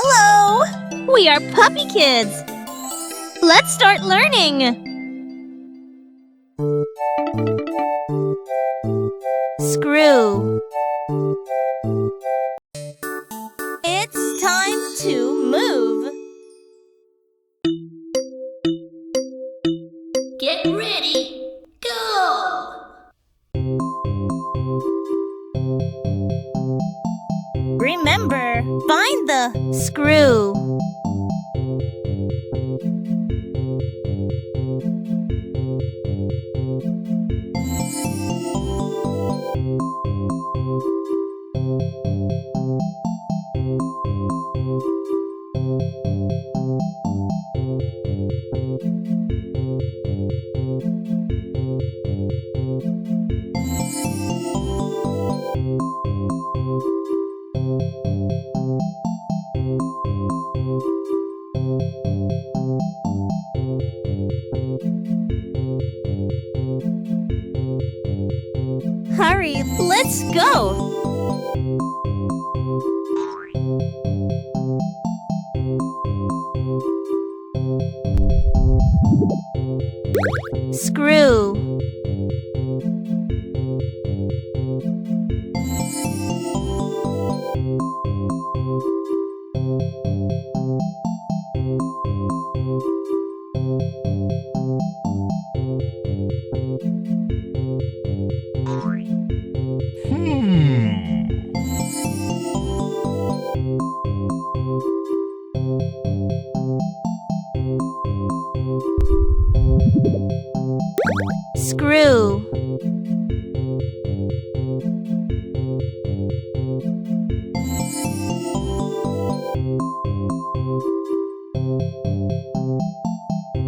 Hello! We are puppy kids. Let's start learning. Screw. It's time to move. Get ready, go! Remember, find the screw. Hurry, let's go! Screw. Screw.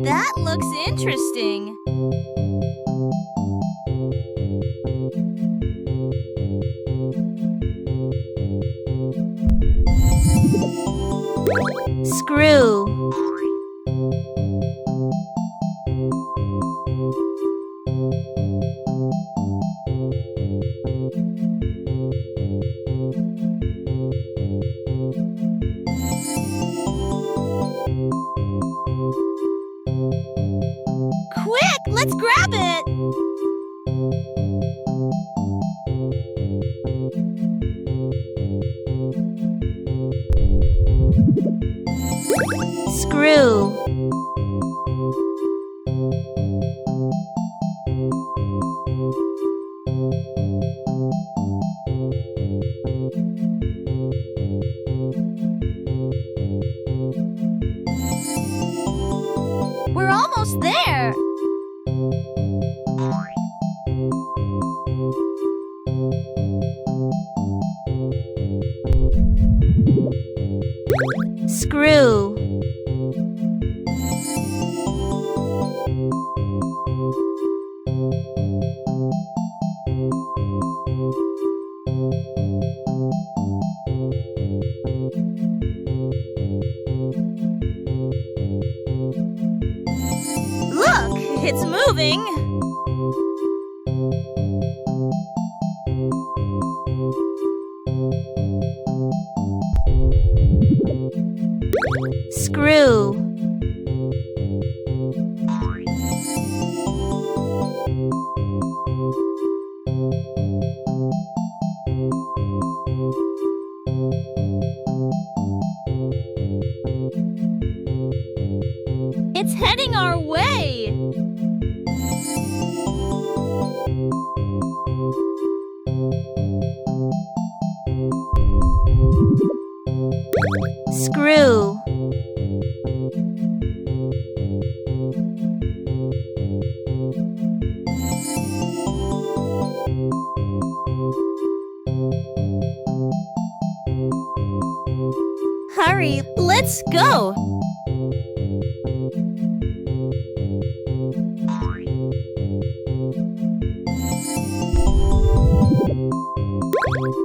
That looks interesting. Screw. Quick, let's grab it! Screw. We're almost there! Screw. Look, it's moving! Screw. It's heading our way! Screw. Hurry, let's go!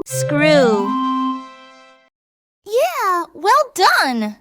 Screw. Yeah, well done!